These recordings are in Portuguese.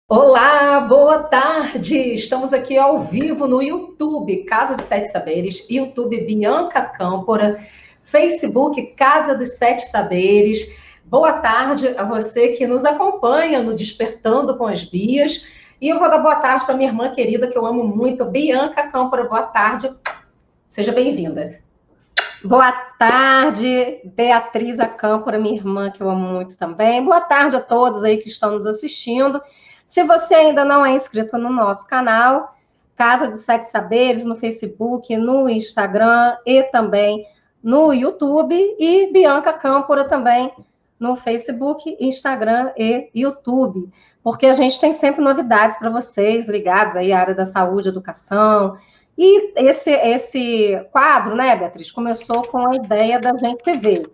Olá, boa tarde! Estamos aqui ao vivo no YouTube, Casa dos Sete Saberes, YouTube Bianca Câmpora, Facebook Casa dos Sete Saberes. Boa tarde a você que nos acompanha no Despertando com as Bias. E eu vou dar boa tarde para minha irmã querida, que eu amo muito, Bianca Câmpora. Boa tarde, seja bem-vinda. Boa tarde, Beatriz Acâmpora, minha irmã, que eu amo muito também. Boa tarde a todos aí que estão nos assistindo. Se você ainda não é inscrito no nosso canal, Casa dos Sete Saberes, no Facebook, no Instagram e também no YouTube, e Bianca Câmpora também no Facebook, Instagram e YouTube, porque a gente tem sempre novidades para vocês ligados aí à área da saúde, educação. E esse quadro, né, Beatriz, começou com a ideia da gente se ver.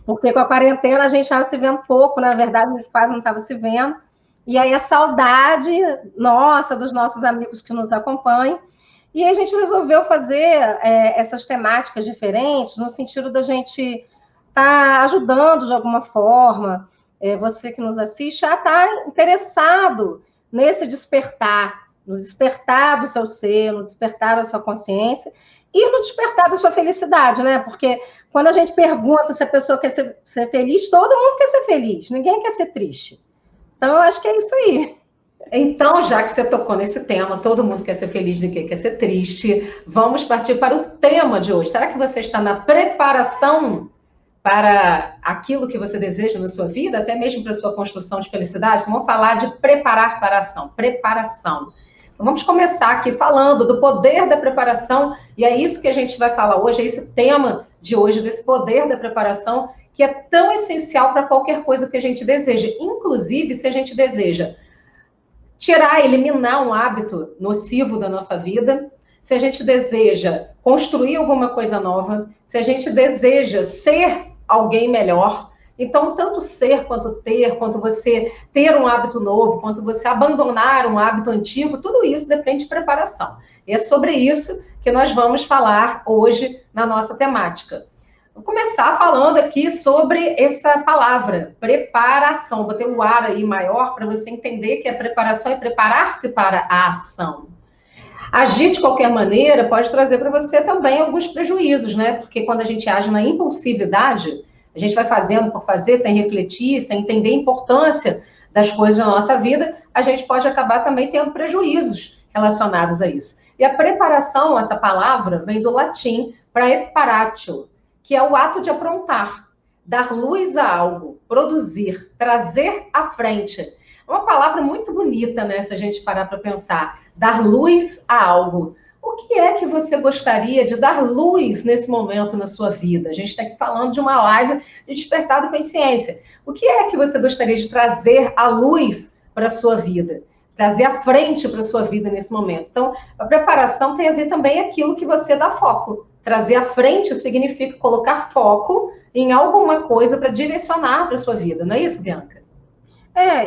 Porque com a quarentena a gente estava se vendo pouco, na verdade, a gente quase não estava se vendo. E aí a saudade nossa, dos nossos amigos que nos acompanham. E aí a gente resolveu fazer essas temáticas diferentes, no sentido da gente estar ajudando de alguma forma, você que nos assiste, a estar interessado nesse despertar, no despertar do seu ser, no despertar da sua consciência e no despertar da sua felicidade, né? Porque quando a gente pergunta se a pessoa quer ser feliz, todo mundo quer ser feliz, ninguém quer ser triste. Então, eu acho que é isso aí. Então, já que você tocou nesse tema, todo mundo quer ser feliz de quê? Quer ser triste. Vamos partir para o tema de hoje. Será que você está na preparação para aquilo que você deseja na sua vida, até mesmo para a sua construção de felicidade? Então, vamos falar de preparar para a ação. Preparação. Então, vamos começar aqui falando do poder da preparação, e é isso que a gente vai falar hoje, é esse tema de hoje, desse poder da preparação, que é tão essencial para qualquer coisa que a gente deseja. Inclusive, se a gente deseja tirar, eliminar um hábito nocivo da nossa vida, se a gente deseja construir alguma coisa nova, se a gente deseja ser alguém melhor. Então, tanto ser quanto ter, quanto você ter um hábito novo, quanto você abandonar um hábito antigo, tudo isso depende de preparação. E é sobre isso que nós vamos falar hoje na nossa temática. Vou começar falando aqui sobre essa palavra, preparação. Vou ter o ar aí maior para você entender que a preparação é preparar-se para a ação. Agir de qualquer maneira pode trazer para você também alguns prejuízos, né? Porque quando a gente age na impulsividade, a gente vai fazendo por fazer, sem refletir, sem entender a importância das coisas na nossa vida, a gente pode acabar também tendo prejuízos relacionados a isso. E a preparação, essa palavra, vem do latim preparatio, que é o ato de aprontar, dar luz a algo, produzir, trazer à frente. É uma palavra muito bonita, né? Se a gente parar para pensar, dar luz a algo. O que é que você gostaria de dar luz nesse momento na sua vida? A gente está aqui falando de uma live de despertar da consciência. O que é que você gostaria de trazer à luz para a sua vida? Trazer à frente para a sua vida nesse momento. Então, a preparação tem a ver também aquilo que você dá foco. Trazer à frente significa colocar foco em alguma coisa para direcionar para a sua vida, não é isso, Bianca?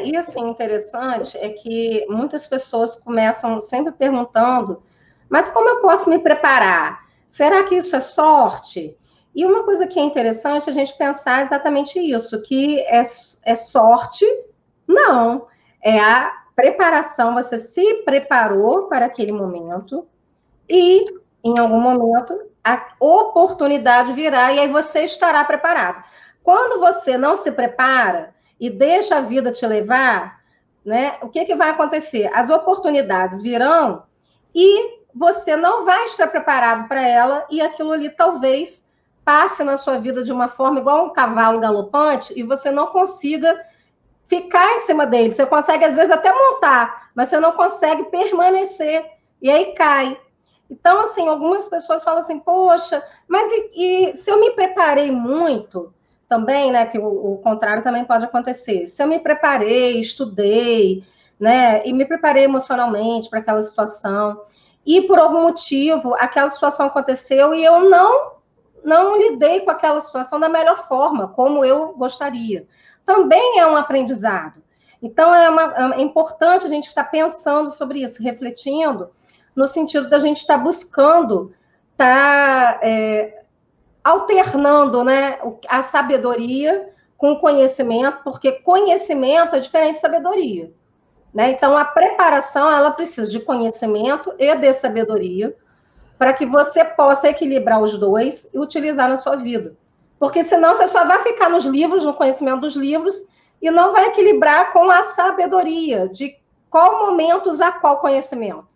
E assim, interessante é que muitas pessoas começam sempre perguntando, mas como eu posso me preparar? Será que isso é sorte? E uma coisa que é interessante é a gente pensar exatamente isso, que é sorte, não. É a preparação, você se preparou para aquele momento e, em algum momento, a oportunidade virá e aí você estará preparado. Quando você não se prepara e deixa a vida te levar, né, o que vai acontecer? As oportunidades virão e você não vai estar preparado para ela e aquilo ali talvez passe na sua vida de uma forma igual um cavalo galopante e você não consiga ficar em cima dele. Você consegue, às vezes, até montar, mas você não consegue permanecer. E aí cai. Então, assim, algumas pessoas falam assim, poxa, mas e se eu me preparei muito também, né? Que o contrário também pode acontecer. Se eu me preparei, estudei, né? E me preparei emocionalmente para aquela situação, e por algum motivo aquela situação aconteceu e eu não lidei com aquela situação da melhor forma, como eu gostaria. Também é um aprendizado. Então, é importante a gente estar pensando sobre isso, refletindo, no sentido da gente estar buscando, estar alternando, né, a sabedoria com o conhecimento, porque conhecimento é diferente de sabedoria. né? Então, a preparação, ela precisa de conhecimento e de sabedoria, para que você possa equilibrar os dois e utilizar na sua vida. Porque senão você só vai ficar nos livros, no conhecimento dos livros, e não vai equilibrar com a sabedoria de qual momento usar qual conhecimento.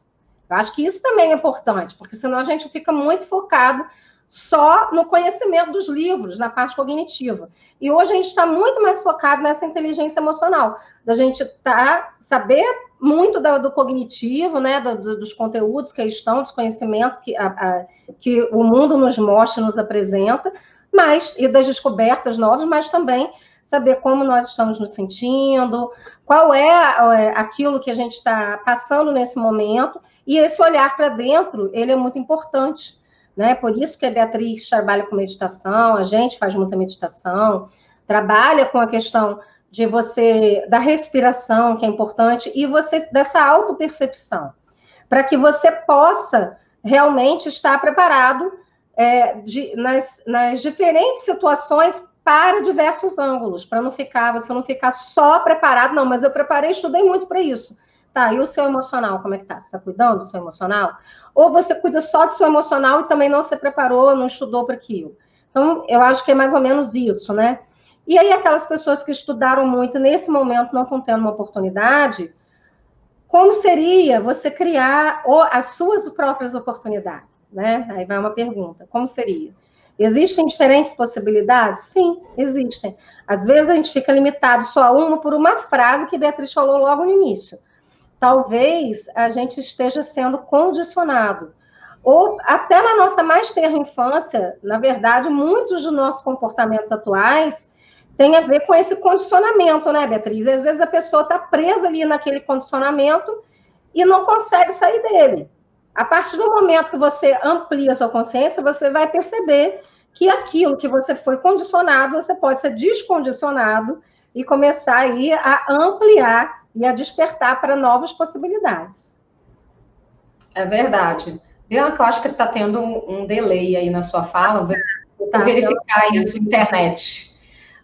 Eu acho que isso também é importante, porque senão a gente fica muito focado só no conhecimento dos livros, na parte cognitiva. E hoje a gente está muito mais focado nessa inteligência emocional, da gente saber muito do cognitivo, né, dos conteúdos que estão, dos conhecimentos que o mundo nos mostra, nos apresenta, e das descobertas novas, mas também saber como nós estamos nos sentindo, qual é aquilo que a gente está passando nesse momento, e esse olhar para dentro, ele é muito importante, né? Por isso que a Beatriz trabalha com meditação, a gente faz muita meditação, trabalha com a questão da respiração, que é importante, e dessa autopercepção, para que você possa realmente estar preparado nas diferentes situações para diversos ângulos, para você não ficar só preparado, não, mas eu preparei, estudei muito para isso. Tá, e o seu emocional, como é que tá? Você está cuidando do seu emocional? Ou você cuida só do seu emocional e também não se preparou, não estudou para aquilo? Então, eu acho que é mais ou menos isso, né? E aí, aquelas pessoas que estudaram muito, nesse momento não estão tendo uma oportunidade, como seria você criar as suas próprias oportunidades, né? Aí vai uma pergunta, como seria? Existem diferentes possibilidades? Sim, existem. Às vezes a gente fica limitado só a uma por uma frase que Beatriz falou logo no início. Talvez a gente esteja sendo condicionado. Ou até na nossa mais tenra infância, na verdade, muitos dos nossos comportamentos atuais têm a ver com esse condicionamento, né, Beatriz? Às vezes a pessoa está presa ali naquele condicionamento e não consegue sair dele. A partir do momento que você amplia a sua consciência, você vai perceber que aquilo que você foi condicionado, você pode ser descondicionado e começar aí a ampliar e a despertar para novas possibilidades. É verdade. Bianca, eu acho que está tendo um delay aí na sua fala. Vou verificar isso na internet.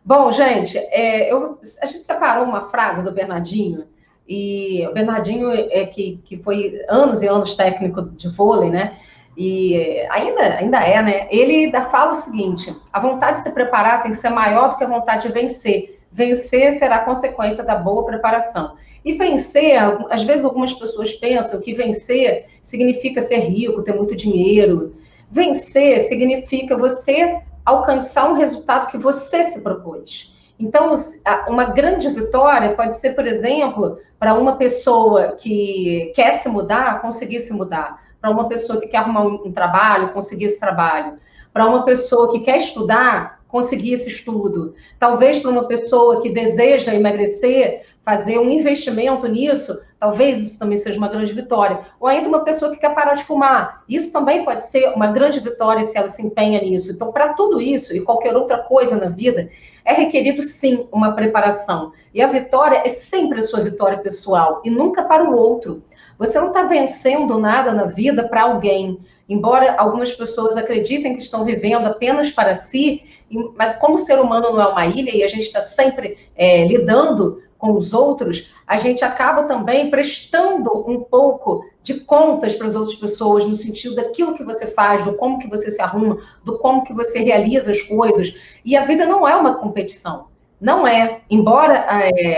Bom, gente, a gente separou uma frase do Bernardinho, e o Bernardinho que foi anos e anos técnico de vôlei, né? E ainda é, né? Ele fala o seguinte: a vontade de se preparar tem que ser maior do que a vontade de vencer. Vencer será consequência da boa preparação. E vencer, às vezes algumas pessoas pensam que vencer significa ser rico, ter muito dinheiro. Vencer significa você alcançar um resultado que você se propôs. Então, uma grande vitória pode ser, por exemplo, para uma pessoa que quer se mudar, conseguir se mudar. Para uma pessoa que quer arrumar um trabalho, conseguir esse trabalho. Para uma pessoa que quer estudar, conseguir esse estudo. Talvez para uma pessoa que deseja emagrecer, fazer um investimento nisso, talvez isso também seja uma grande vitória. Ou ainda uma pessoa que quer parar de fumar. Isso também pode ser uma grande vitória se ela se empenha nisso. Então, para tudo isso e qualquer outra coisa na vida, é requerido, sim, uma preparação. E a vitória é sempre a sua vitória pessoal e nunca para o outro. Você não está vencendo nada na vida para alguém. Embora algumas pessoas acreditem que estão vivendo apenas para si, mas como o ser humano não é uma ilha e a gente está sempre lidando com os outros, a gente acaba também prestando um pouco de contas para as outras pessoas, no sentido daquilo que você faz, do como que você se arruma, do como que você realiza as coisas. E a vida não é uma competição. Não é. Embora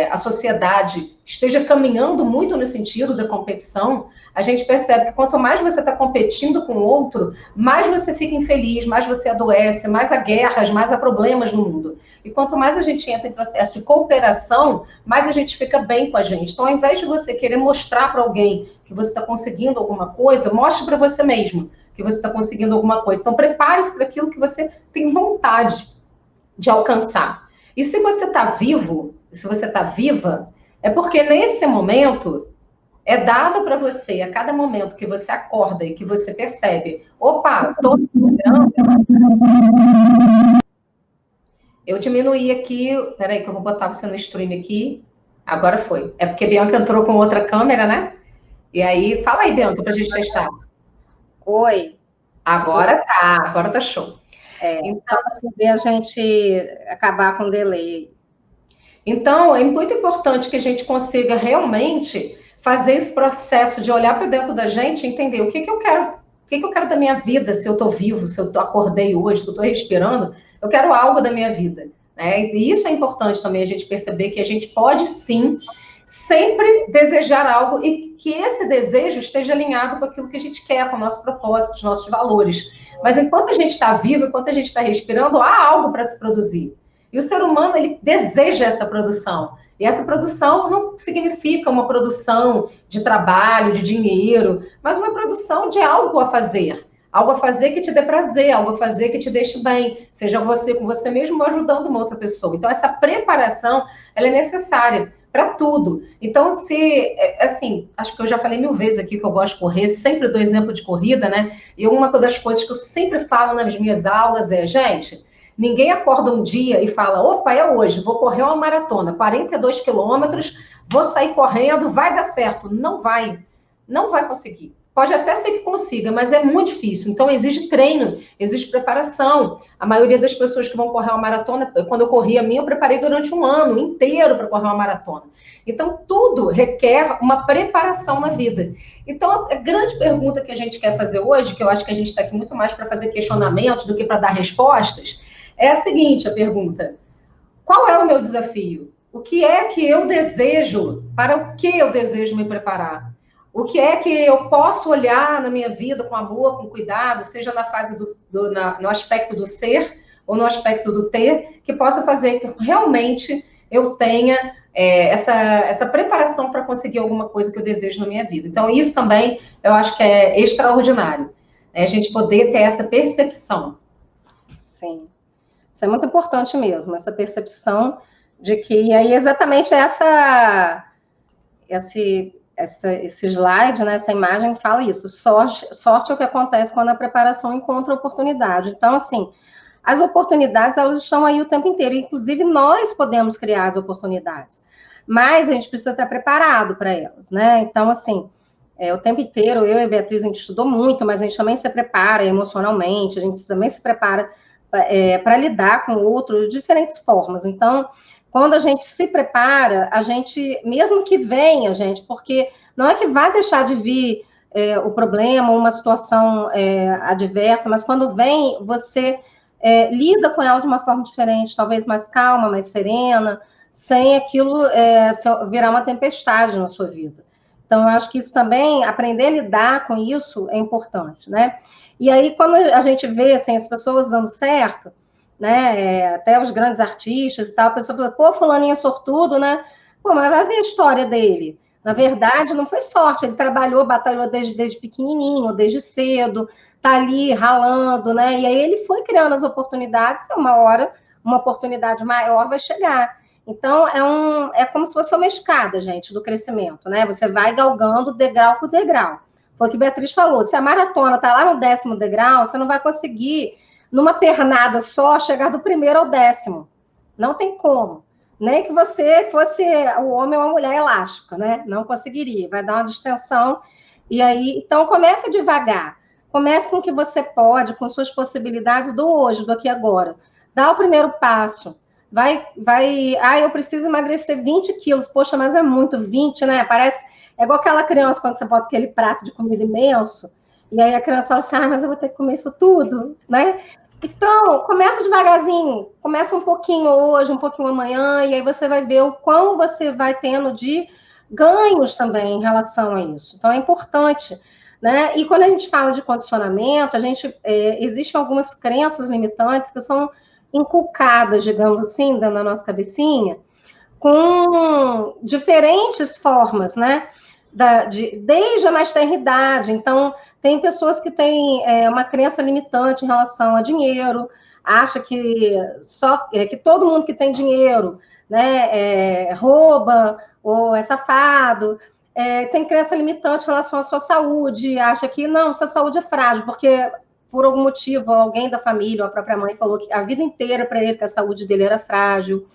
a sociedade esteja caminhando muito no sentido da competição, a gente percebe que quanto mais você está competindo com o outro, mais você fica infeliz, mais você adoece, mais há guerras, mais há problemas no mundo. E quanto mais a gente entra em processo de cooperação, mais a gente fica bem com a gente. Então, ao invés de você querer mostrar para alguém que você está conseguindo alguma coisa, mostre para você mesmo que você está conseguindo alguma coisa. Então, prepare-se para aquilo que você tem vontade de alcançar. E se você está vivo, se você está viva, é porque nesse momento é dado para você, a cada momento que você acorda e que você percebe, opa, estou esperando. Eu diminuí aqui, peraí que eu vou botar você no stream aqui. Agora foi. É porque a Bianca entrou com outra câmera, né? E aí, fala aí, Bianca, para a gente testar. Oi. Agora tá show. Então, para poder a gente acabar com o delay. Então, é muito importante que a gente consiga realmente fazer esse processo de olhar para dentro da gente e entender o que eu quero, o que eu quero da minha vida, se eu estou vivo, se eu acordei hoje, se eu estou respirando, eu quero algo da minha vida. Né? E isso é importante também a gente perceber que a gente pode sim sempre desejar algo e que esse desejo esteja alinhado com aquilo que a gente quer, com o nosso propósito, com os nossos valores. Mas enquanto a gente está vivo, enquanto a gente está respirando, há algo para se produzir. E o ser humano, ele deseja essa produção. E essa produção não significa uma produção de trabalho, de dinheiro, mas uma produção de algo a fazer. Algo a fazer que te dê prazer, algo a fazer que te deixe bem, seja você com você mesmo ou ajudando uma outra pessoa. Então, essa preparação, ela é necessária para tudo. Então, se, assim, acho que eu já falei 1000 vezes aqui que eu gosto de correr, sempre dou exemplo de corrida, né? E uma das coisas que eu sempre falo nas minhas aulas é, gente, ninguém acorda um dia e fala, opa, é hoje, vou correr uma maratona, 42 quilômetros, vou sair correndo, vai dar certo. Não vai. Não vai conseguir. Pode até ser que consiga, mas é muito difícil. Então, exige treino, exige preparação. A maioria das pessoas que vão correr uma maratona, quando eu corri a minha, eu preparei durante um ano inteiro para correr uma maratona. Então, tudo requer uma preparação na vida. Então, a grande pergunta que a gente quer fazer hoje, que eu acho que a gente está aqui muito mais para fazer questionamentos do que para dar respostas, é a seguinte, a pergunta: qual é o meu desafio? O que é que eu desejo? Para o que eu desejo me preparar? O que é que eu posso olhar na minha vida com amor, com cuidado, seja na fase no aspecto do ser ou no aspecto do ter, que possa fazer que realmente eu tenha essa preparação para conseguir alguma coisa que eu desejo na minha vida. Então, isso também eu acho que é extraordinário, né? A gente poder ter essa percepção. Sim, isso é muito importante mesmo, essa percepção de que, e aí exatamente esse slide, né, essa imagem fala isso, sorte é o que acontece quando a preparação encontra oportunidade. Então, assim, as oportunidades, elas estão aí o tempo inteiro, inclusive nós podemos criar as oportunidades, mas a gente precisa estar preparado para elas, né? Então, assim, o tempo inteiro, eu e a Beatriz, a gente estudou muito, mas a gente também se prepara emocionalmente, a gente também se prepara para lidar com outros de diferentes formas. Então, quando a gente se prepara, a gente, mesmo que venha, gente, porque não é que vai deixar de vir o problema, uma situação adversa, mas quando vem, você lida com ela de uma forma diferente, talvez mais calma, mais serena, sem aquilo virar uma tempestade na sua vida. Então, eu acho que isso também, aprender a lidar com isso é importante, né? E aí, quando a gente vê, assim, as pessoas dando certo, né, até os grandes artistas e tal, a pessoa fala, pô, fulaninho é sortudo, né? Pô, mas vai ver a história dele. Na verdade, não foi sorte, ele trabalhou, batalhou desde pequenininho, desde cedo, tá ali ralando, né? E aí ele foi criando as oportunidades, e uma hora, uma oportunidade maior vai chegar. Então, é como se fosse uma escada, gente, do crescimento, né? Você vai galgando degrau por degrau. Foi o que a Beatriz falou, se a maratona tá lá no 10º degrau, você não vai conseguir, numa pernada só, chegar do 1º ao 10º. Não tem como. Nem que você fosse o homem ou a mulher elástica, né? Não conseguiria. Vai dar uma distensão. E aí, então, comece devagar. Comece com o que você pode, com suas possibilidades do hoje, do aqui e agora. Dá o primeiro passo. Eu preciso emagrecer 20 quilos. Poxa, mas é muito, 20, né? É igual aquela criança, quando você bota aquele prato de comida imenso, e aí a criança fala assim, mas eu vou ter que comer isso tudo, né? Então, começa devagarzinho, começa um pouquinho hoje, um pouquinho amanhã, e aí você vai ver o quão você vai tendo de ganhos também em relação a isso. Então, é importante, né? E quando a gente fala de condicionamento, existem algumas crenças limitantes que são inculcadas, digamos assim, dentro da nossa cabecinha, com diferentes formas, né? Desde a mais tenra idade. Então, tem pessoas que têm uma crença limitante em relação a dinheiro, acha que que todo mundo que tem dinheiro, né, rouba ou é safado. Tem crença limitante em relação à sua saúde, acha que não, sua saúde é frágil, porque por algum motivo alguém da família ou a própria mãe falou que a vida inteira para ele que a saúde dele era frágil.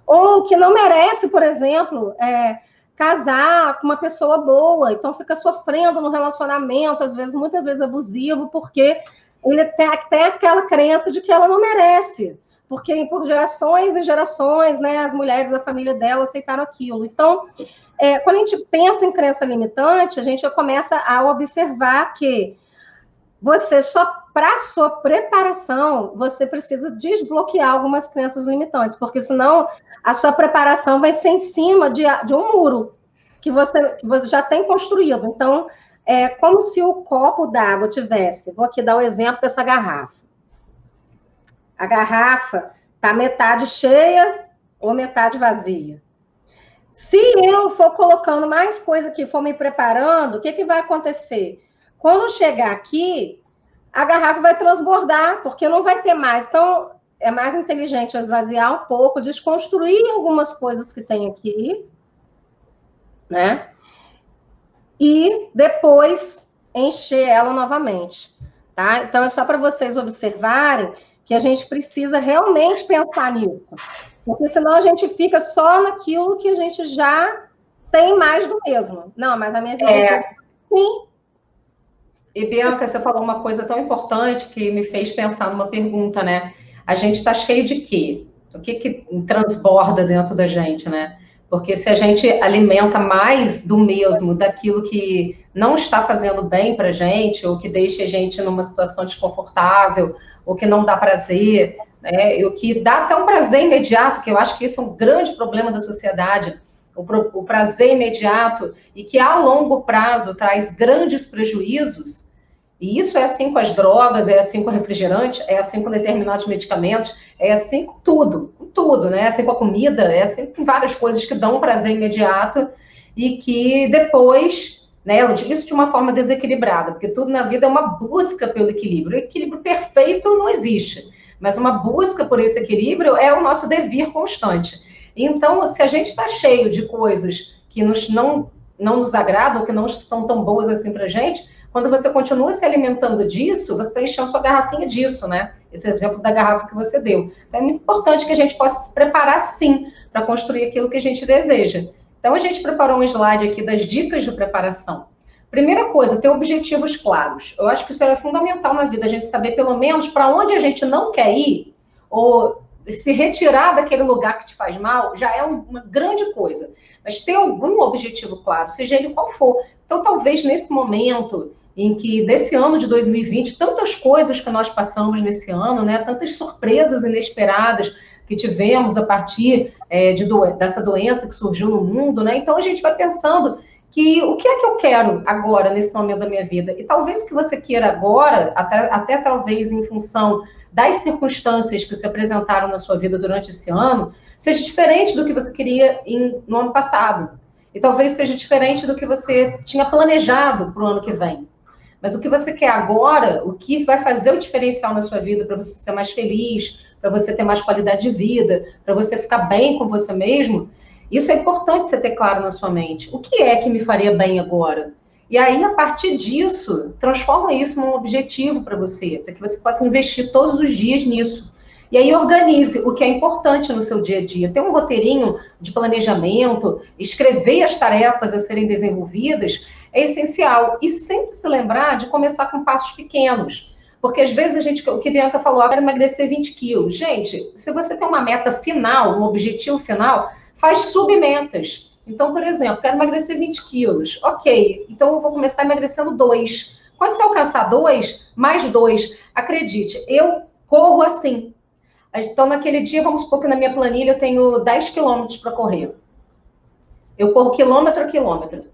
Ou que não merece, por exemplo, casar com uma pessoa boa, então fica sofrendo no relacionamento, muitas vezes abusivo, porque ele tem aquela crença de que ela não merece, porque por gerações e gerações, né, as mulheres da família dela aceitaram aquilo. Então, quando a gente pensa em crença limitante, a gente já começa a observar que você para sua preparação, você precisa desbloquear algumas crenças limitantes, porque senão a sua preparação vai ser em cima de um muro que você já tem construído. Então, é como se o copo d'água tivesse, vou aqui dar o exemplo dessa garrafa. A garrafa está metade cheia ou metade vazia. Se eu for colocando mais coisa aqui, for me preparando, o que vai acontecer? Quando chegar aqui, a garrafa vai transbordar, porque não vai ter mais. Então, é mais inteligente eu esvaziar um pouco, desconstruir algumas coisas que tem aqui, né? E depois encher ela novamente, tá? Então, é só para vocês observarem que a gente precisa realmente pensar nisso. Porque senão a gente fica só naquilo que a gente já tem mais do mesmo. Não, mas a minha vida... Sim. E, Bianca, você falou uma coisa tão importante que me fez pensar numa pergunta, né? A gente está cheio de quê? O que transborda dentro da gente, né? Porque se a gente alimenta mais do mesmo, daquilo que não está fazendo bem para a gente, ou que deixa a gente numa situação desconfortável, ou que não dá prazer, né? E o que dá até um prazer imediato, que eu acho que isso é um grande problema da sociedade, o prazer imediato, e que a longo prazo traz grandes prejuízos. E isso é assim com as drogas, é assim com o refrigerante, é assim com determinados medicamentos, é assim com tudo, né? É assim com a comida, é assim com várias coisas que dão um prazer imediato e que depois, né? Isso de uma forma desequilibrada, porque tudo na vida é uma busca pelo equilíbrio. O equilíbrio perfeito não existe, mas uma busca por esse equilíbrio é o nosso devir constante. Então, se a gente está cheio de coisas que não nos agradam, que não são tão boas assim para a gente, quando você continua se alimentando disso, você está enchendo sua garrafinha disso, né? Esse exemplo da garrafa que você deu. Então, é muito importante que a gente possa se preparar, sim, para construir aquilo que a gente deseja. Então, a gente preparou um slide aqui das dicas de preparação. Primeira coisa, ter objetivos claros. Eu acho que isso é fundamental na vida, a gente saber pelo menos para onde a gente não quer ir, ou se retirar daquele lugar que te faz mal, já é uma grande coisa. Mas ter algum objetivo claro, seja ele qual for. Então, talvez nesse momento em que, desse ano de 2020, tantas coisas que nós passamos nesse ano, né, tantas surpresas inesperadas que tivemos a partir dessa doença que surgiu no mundo, né? Então, a gente vai pensando que o que é que eu quero agora, nesse momento da minha vida? E talvez o que você queira agora, até talvez em função das circunstâncias que se apresentaram na sua vida durante esse ano, seja diferente do que você queria no ano passado. E talvez seja diferente do que você tinha planejado para o ano que vem. Mas o que você quer agora, o que vai fazer o diferencial na sua vida para você ser mais feliz, para você ter mais qualidade de vida, para você ficar bem com você mesmo, isso é importante você ter claro na sua mente. O que é que me faria bem agora? E aí, a partir disso, transforma isso num objetivo para você, para que você possa investir todos os dias nisso. E aí, organize o que é importante no seu dia a dia. Ter um roteirinho de planejamento, escrever as tarefas a serem desenvolvidas, é essencial. E sempre se lembrar de começar com passos pequenos. Porque às vezes o que a Bianca falou, quero emagrecer 20 quilos. Gente, se você tem uma meta final, um objetivo final, faz submetas. Então, por exemplo, quero emagrecer 20 quilos. Ok, então eu vou começar emagrecendo 2. Quando você alcançar 2, mais 2, acredite, eu corro assim. Então, naquele dia, vamos supor que na minha planilha eu tenho 10 quilômetros para correr. Eu corro quilômetro a quilômetro.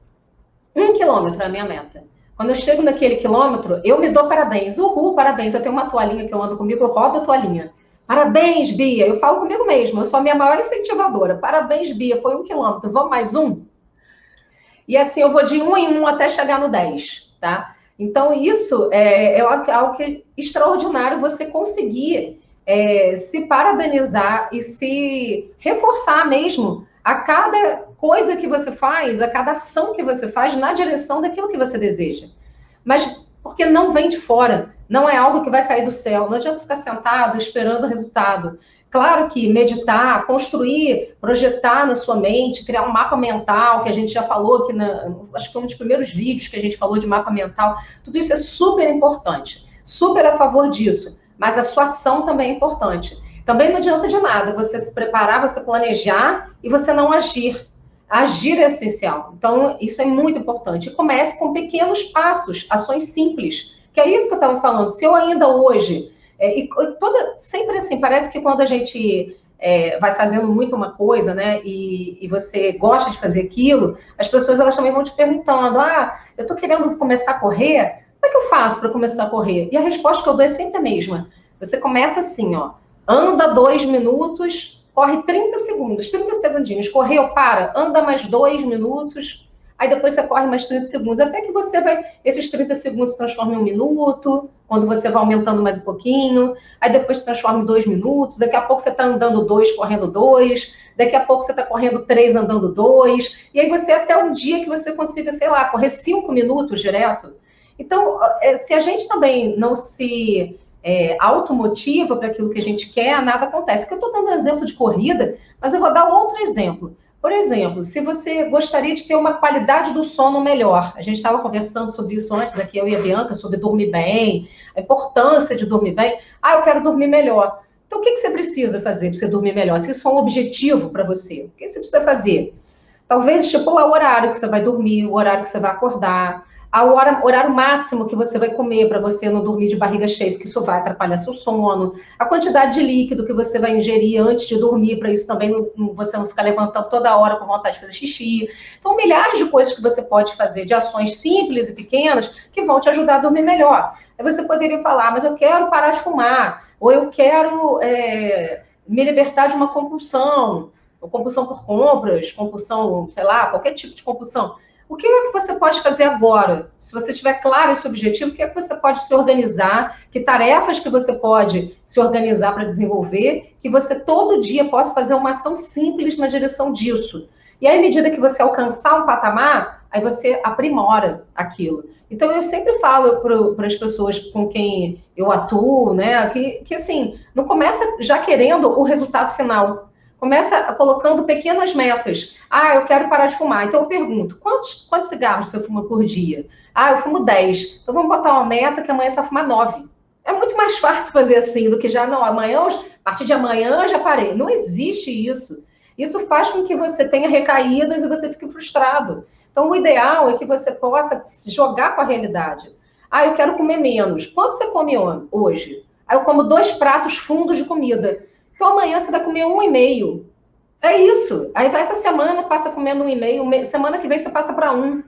1 quilômetro é a minha meta. Quando eu chego naquele quilômetro, eu me dou parabéns. Uhul, parabéns. Eu tenho uma toalhinha que eu ando comigo, eu rodo a toalhinha. Parabéns, Bia. Eu falo comigo mesma, eu sou a minha maior incentivadora. Parabéns, Bia, foi 1 quilômetro. Vamos mais um? E assim, eu vou de 1 em 1 até chegar no 10, tá? Então, isso é algo que é extraordinário você conseguir se parabenizar e se reforçar mesmo a cada coisa que você faz, a cada ação que você faz na direção daquilo que você deseja. Mas porque não vem de fora, não é algo que vai cair do céu, não adianta ficar sentado esperando o resultado. Claro que meditar, construir, projetar na sua mente, criar um mapa mental, que a gente já falou aqui, acho que foi um dos primeiros vídeos que a gente falou de mapa mental, tudo isso é super importante, super a favor disso, mas a sua ação também é importante. Também não adianta de nada você se preparar, você planejar e você não agir. Agir é essencial. Então, isso é muito importante. E comece com pequenos passos, ações simples, que é isso que eu estava falando. Se eu ainda hoje, sempre assim, parece que quando a gente vai fazendo muito uma coisa, né, e você gosta de fazer aquilo, as pessoas elas também vão te perguntando, eu estou querendo começar a correr, como é que eu faço para começar a correr? E a resposta que eu dou é sempre a mesma. Você começa assim, ó, anda 2 minutos, corre 30 segundos, 30 segundinhos, correu, para, anda mais 2 minutos, aí depois você corre mais 30 segundos, até que você vai, esses 30 segundos se transformam em 1 minuto, quando você vai aumentando mais um pouquinho, aí depois se transforma em 2 minutos, daqui a pouco você está andando 2, correndo 2, daqui a pouco você está correndo 3, andando 2, e aí você até um dia que você consiga, sei lá, correr 5 minutos direto. Então, se a gente também não se automotiva para aquilo que a gente quer, nada acontece. Que eu estou dando exemplo de corrida, mas eu vou dar outro exemplo. Por exemplo, se você gostaria de ter uma qualidade do sono melhor, a gente estava conversando sobre isso antes aqui, eu e a Bianca, sobre dormir bem, a importância de dormir bem. Eu quero dormir melhor. Então, o que você precisa fazer para você dormir melhor? Se isso for um objetivo para você, o que você precisa fazer? Talvez estipular o horário que você vai dormir, o horário que você vai acordar, o horário máximo que você vai comer para você não dormir de barriga cheia, porque isso vai atrapalhar seu sono, a quantidade de líquido que você vai ingerir antes de dormir, para isso também você não ficar levantando toda hora com vontade de fazer xixi. Então, milhares de coisas que você pode fazer, de ações simples e pequenas, que vão te ajudar a dormir melhor. Aí você poderia falar, mas eu quero parar de fumar, ou eu quero me libertar de uma compulsão, ou compulsão por compras, compulsão, sei lá, qualquer tipo de compulsão. O que é que você pode fazer agora? Se você tiver claro esse objetivo, o que é que você pode se organizar? Que tarefas que você pode se organizar para desenvolver? Que você todo dia possa fazer uma ação simples na direção disso. E aí, à medida que você alcançar um patamar, aí você aprimora aquilo. Então, eu sempre falo para as pessoas com quem eu atuo, né, que assim, não começa já querendo o resultado final. Começa colocando pequenas metas. Eu quero parar de fumar. Então eu pergunto, quantos cigarros você fuma por dia? Eu fumo 10. Então vamos botar uma meta que amanhã você vai fumar 9. É muito mais fácil fazer assim do que já, não, amanhã, a partir de amanhã eu já parei. Não existe isso. Isso faz com que você tenha recaídas e você fique frustrado. Então o ideal é que você possa se jogar com a realidade. Eu quero comer menos. Quanto você come hoje? Eu como 2 pratos fundos de comida. Então, amanhã você vai comer 1,5. É isso. Aí vai essa semana, passa comendo 1,5. Semana que vem você passa para 1.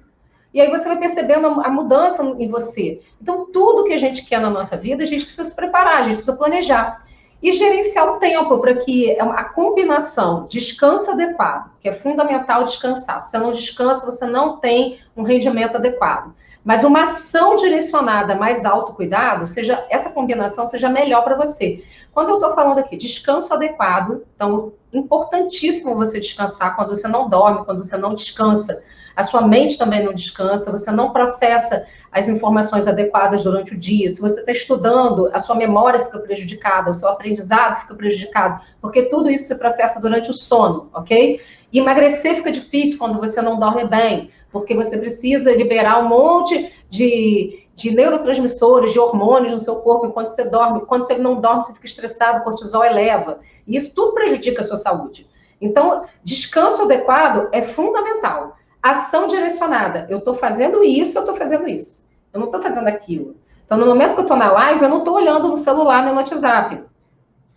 E aí você vai percebendo a mudança em você. Então, tudo que a gente quer na nossa vida, a gente precisa se preparar, a gente precisa planejar. E gerenciar o tempo para que a combinação descanso adequado, que é fundamental descansar. Se você não descansa, você não tem um rendimento adequado. Mas uma ação direcionada mais autocuidado, essa combinação seja melhor para você. Quando eu estou falando aqui, descanso adequado, então, importantíssimo você descansar quando você não dorme, quando você não descansa. A sua mente também não descansa, você não processa as informações adequadas durante o dia. Se você está estudando, a sua memória fica prejudicada, o seu aprendizado fica prejudicado, porque tudo isso se processa durante o sono, ok? E emagrecer fica difícil quando você não dorme bem, porque você precisa liberar um monte de neurotransmissores, de hormônios no seu corpo enquanto você dorme. Quando você não dorme, você fica estressado, o cortisol eleva. E isso tudo prejudica a sua saúde. Então, descanso adequado é fundamental. Ação direcionada. Eu estou fazendo isso, eu estou fazendo isso. Eu não estou fazendo aquilo. Então, no momento que eu estou na live, eu não estou olhando no celular nem no WhatsApp.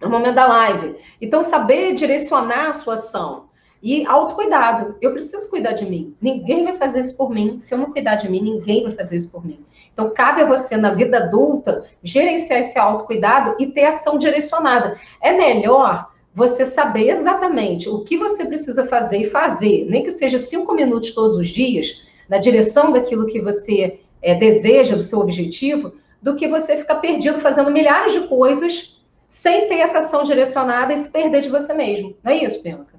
No momento da live. Então, saber direcionar a sua ação. E autocuidado. Eu preciso cuidar de mim. Ninguém vai fazer isso por mim. Se eu não cuidar de mim, ninguém vai fazer isso por mim. Então, cabe a você, na vida adulta, gerenciar esse autocuidado e ter ação direcionada. É melhor você saber exatamente o que você precisa fazer e fazer, nem que seja 5 minutos todos os dias, na direção daquilo que você deseja, do seu objetivo, do que você ficar perdido fazendo milhares de coisas sem ter essa ação direcionada e se perder de você mesmo. Não é isso, Bianca?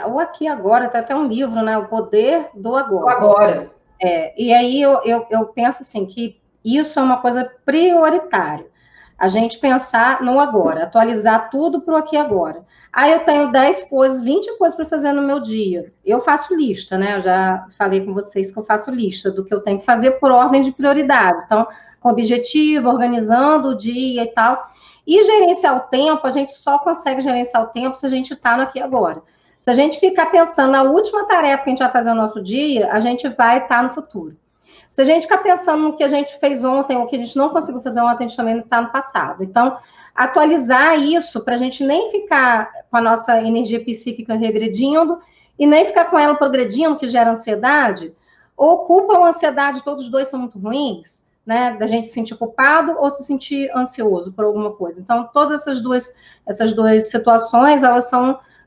O Aqui Agora, tem até um livro, né? O Poder do Agora. O Agora. E aí eu penso assim, que isso é uma coisa prioritária. A gente pensar no agora, atualizar tudo para o aqui e agora. Aí eu tenho 10 coisas, 20 coisas para fazer no meu dia. Eu faço lista, né? Eu já falei com vocês que eu faço lista do que eu tenho que fazer por ordem de prioridade. Então, com objetivo, organizando o dia e tal. E gerenciar o tempo, a gente só consegue gerenciar o tempo se a gente está no aqui e agora. Se a gente ficar pensando na última tarefa que a gente vai fazer no nosso dia, a gente vai estar no futuro. Se a gente ficar pensando no que a gente fez ontem ou que a gente não conseguiu fazer ontem, a gente também está no passado. Então, atualizar isso para a gente nem ficar com a nossa energia psíquica regredindo e nem ficar com ela progredindo, que gera ansiedade, ocupa a ansiedade, todos os dois são muito ruins, né? Da gente se sentir culpado ou se sentir ansioso por alguma coisa. Então, todas essas duas situações, elas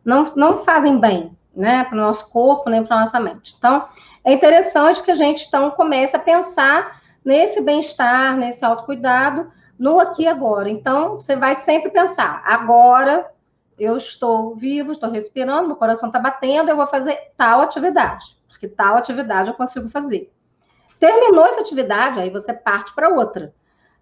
não fazem bem, né? Para o nosso corpo, nem para a nossa mente. Então, é interessante que a gente, então, comece a pensar nesse bem-estar, nesse autocuidado, no aqui e agora. Então, você vai sempre pensar, agora eu estou vivo, estou respirando, meu coração está batendo, eu vou fazer tal atividade, porque tal atividade eu consigo fazer. Terminou essa atividade, aí você parte para outra,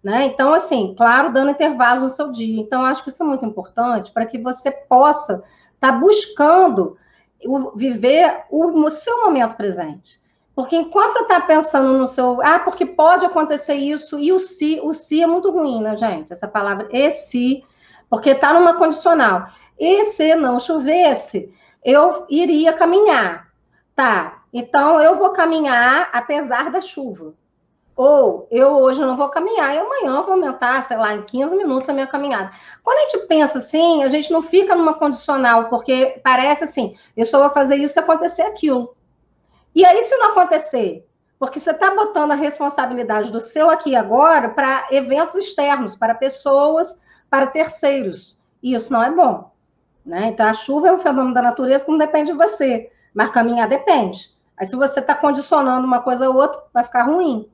né? Então, assim, claro, dando intervalos no seu dia. Então, acho que isso é muito importante para que você possa estar buscando viver o seu momento presente. Porque enquanto você está pensando no seu... porque pode acontecer isso, e o se é muito ruim, né, gente? Essa palavra, e se, porque está numa condicional. E se não chovesse, eu iria caminhar. Tá, então eu vou caminhar apesar da chuva. Ou eu hoje não vou caminhar e amanhã eu vou aumentar, sei lá, em 15 minutos a minha caminhada. Quando a gente pensa assim, a gente não fica numa condicional, porque parece assim, eu só vou fazer isso se acontecer aquilo. E aí, se não acontecer? Porque você está botando a responsabilidade do seu aqui e agora para eventos externos, para pessoas, para terceiros. E isso não é bom, né? Então, a chuva é um fenômeno da natureza que não depende de você, mas caminhar depende. Aí, se você está condicionando uma coisa ou outra, vai ficar ruim.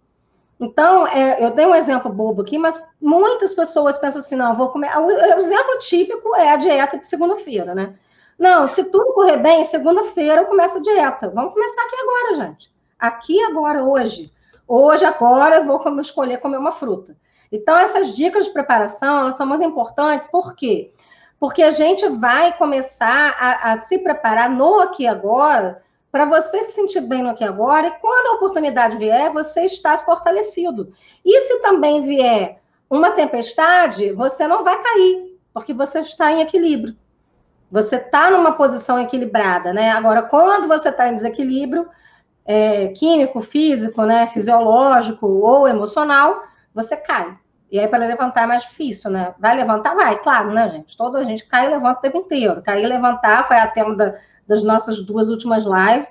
Então, eu dei um exemplo bobo aqui, mas muitas pessoas pensam assim, não, vou comer... O exemplo típico é a dieta de segunda-feira, né? Não, se tudo correr bem, segunda-feira eu começo a dieta. Vamos começar aqui agora, gente. Aqui agora, hoje. Hoje, agora, eu vou escolher comer uma fruta. Então, essas dicas de preparação, elas são muito importantes. Por quê? Porque a gente vai começar a se preparar no aqui e agora, para você se sentir bem no aqui e agora, e quando a oportunidade vier, você está fortalecido. E se também vier uma tempestade, você não vai cair, porque você está em equilíbrio. Você está numa posição equilibrada, né? Agora, quando você está em desequilíbrio químico, físico, né, fisiológico ou emocional, você cai. E aí, para levantar é mais difícil, né? Vai levantar? Vai, claro, né, gente? A gente cai e levanta o tempo inteiro. Cair e levantar foi a tema das nossas duas últimas lives,